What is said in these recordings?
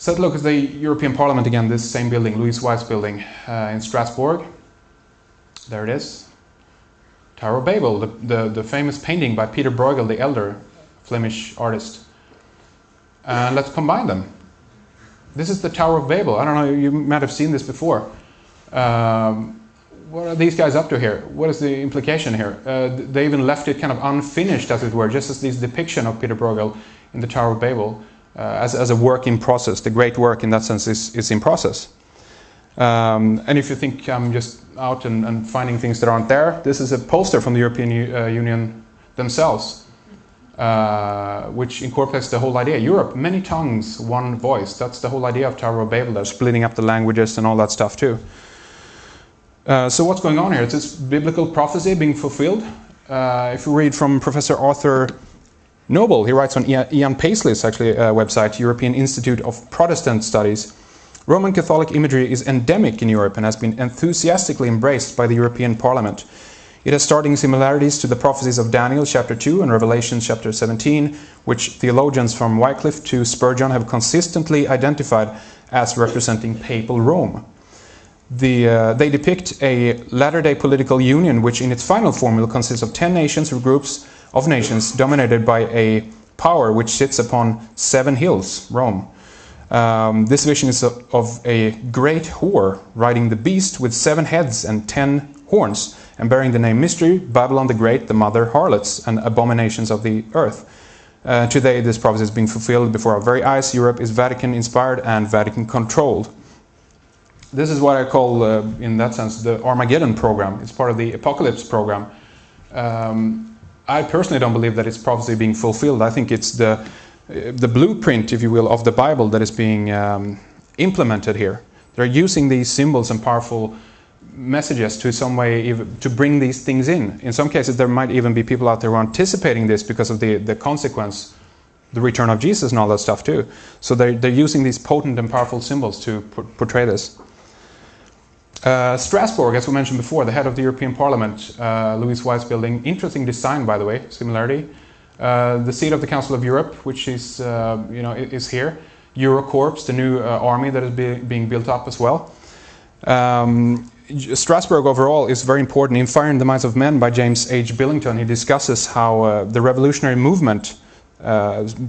So look at the European Parliament again, this same building, Louis Weiss building in Strasbourg. There it is. Tower of Babel, the famous painting by Peter Bruegel the Elder, Flemish artist. And let's combine them. This is the Tower of Babel. I don't know, you might have seen this before. What are these guys up to here? What is the implication here? They even left it kind of unfinished, as it were, just as this depiction of Peter Bruegel in the Tower of Babel as a work in process. The great work in that sense is in process. And if you think I'm just out and finding things that aren't there, this is a poster from the European Union themselves, which incorporates the whole idea. Europe, many tongues, one voice. That's the whole idea of Tower of Babel. They're splitting up the languages and all that stuff too. So what's going on here? It's this biblical prophecy being fulfilled. If you read from Professor Arthur Noble, he writes on Ian Paisley's website, European Institute of Protestant Studies, Roman Catholic imagery is endemic in Europe and has been enthusiastically embraced by the European Parliament. It has starting similarities to the prophecies of Daniel chapter 2 and Revelation chapter 17, which theologians from Wycliffe to Spurgeon have consistently identified as representing papal Rome. They depict a latter-day political union which in its final form will consist of 10 nations or groups of nations dominated by a power which sits upon 7 hills, Rome. This vision is of a great whore riding the beast with 7 heads and 10 horns and bearing the name Mystery, Babylon the Great, the mother harlots and abominations of the earth. Today this prophecy is being fulfilled before our very eyes. Europe is Vatican-inspired and Vatican-controlled. This is what I call, in that sense, the Armageddon program. It's part of the Apocalypse program. I personally don't believe that it's prophecy being fulfilled. I think it's the blueprint, if you will, of the Bible that is being implemented here. They're using these symbols and powerful messages to some way to bring these things in. In some cases, there might even be people out there who are anticipating this because of the consequence, the return of Jesus and all that stuff too. So they're using these potent and powerful symbols to portray this. Strasbourg, as we mentioned before, the head of the European Parliament, Louis Weiss building. Interesting design, by the way, similarity. The seat of the Council of Europe, which is, is here. Eurocorps, the new army that is being built up as well. Strasbourg overall is very important. In Fire in the Minds of Men by James H. Billington, he discusses how the revolutionary movement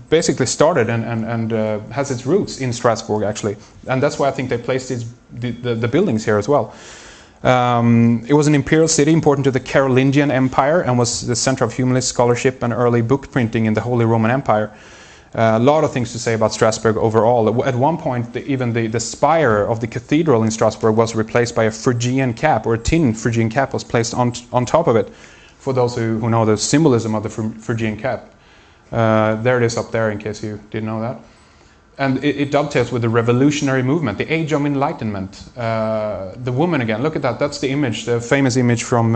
basically started and has its roots in Strasbourg, actually. And that's why I think they placed the buildings here as well. It was an imperial city important to the Carolingian Empire and was the center of humanist scholarship and early book printing in the Holy Roman Empire. A lot of things to say about Strasbourg overall. At one point, even the spire of the cathedral in Strasbourg was replaced by a Phrygian cap, or a tin Phrygian cap was placed on top of it, for those who know the symbolism of the Phrygian cap. There it is up there, in case you didn't know that. And it dovetails with the revolutionary movement, the Age of Enlightenment. The woman again, look at that, that's the image, the famous image from,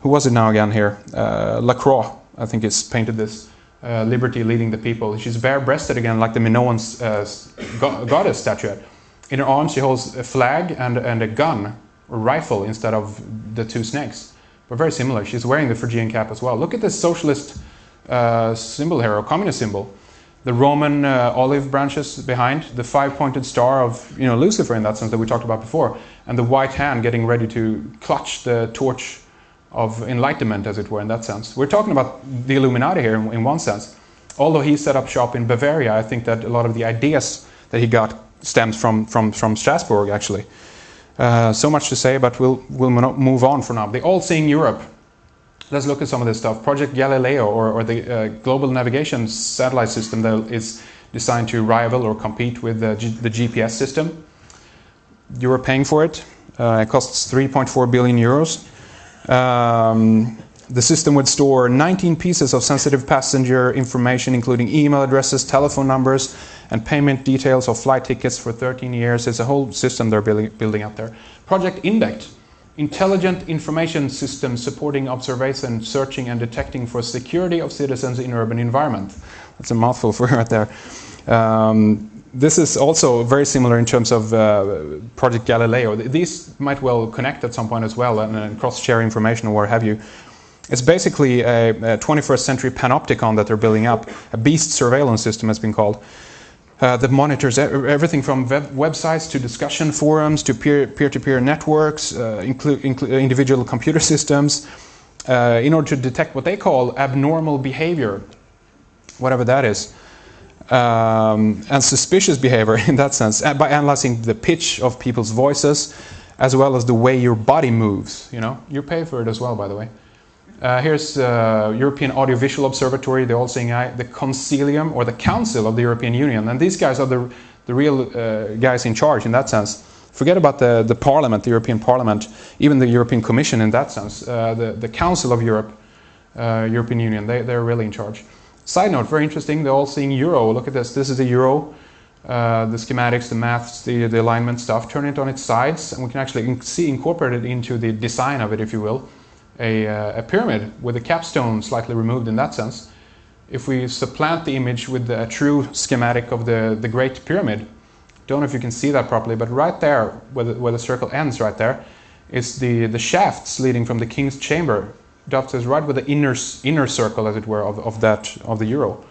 who was it now again here? Lacroix, I think it's painted this. Liberty leading the people. She's bare-breasted again, like the Minoan goddess statuette. In her arms she holds a flag and a gun, or rifle, instead of the 2 snakes. But very similar. She's wearing the Phrygian cap as well. Look at this socialist symbol here, or communist symbol. The Roman olive branches behind, the 5-pointed star of Lucifer in that sense that we talked about before, and the white hand getting ready to clutch the torch of enlightenment, as it were, in that sense. We're talking about the Illuminati here in one sense. Although he set up shop in Bavaria, I think that a lot of the ideas that he got stems from Strasbourg, actually. So much to say, but we'll move on for now. The All-Seeing Europe. Let's look at some of this stuff. Project Galileo, or the global navigation satellite system that is designed to rival or compete with the GPS system. You are paying for it. It costs 3.4 billion euros. The system would store 19 pieces of sensitive passenger information, including email addresses, telephone numbers, and payment details of flight tickets for 13 years. It's a whole system they're building up there. Project Indect, intelligent information system supporting observation, searching, and detecting for security of citizens in urban environment. That's a mouthful for right there. This is also very similar in terms of Project Galileo. These might well connect at some point as well and cross-share information or what have you. It's basically a 21st century panopticon that they're building up. A beast surveillance system has been called. that monitors everything from websites to discussion forums to peer-to-peer networks, individual computer systems, in order to detect what they call abnormal behavior, whatever that is, and suspicious behavior in that sense, by analyzing the pitch of people's voices, as well as the way your body moves. You know, you pay for it as well, by the way. Here's European Audiovisual Observatory, the All-Seeing Eye, the Concilium, or the Council of the European Union. And these guys are the real guys in charge in that sense. Forget about the Parliament, the European Parliament, even the European Commission in that sense. The Council of Europe, European Union, they're really in charge. Side note, very interesting, the All-Seeing Euro. Look at this. This is the Euro. The schematics, the maths, the alignment stuff. Turn it on its sides, and we can actually see incorporated into the design of it, if you will, a pyramid with the capstone slightly removed in that sense. If we supplant the image with a true schematic of the Great Pyramid, don't know if you can see that properly, but right there, where the circle ends right there, is the shafts leading from the King's Chamber. Dovetails right with the inner circle, as it were, of the Euro.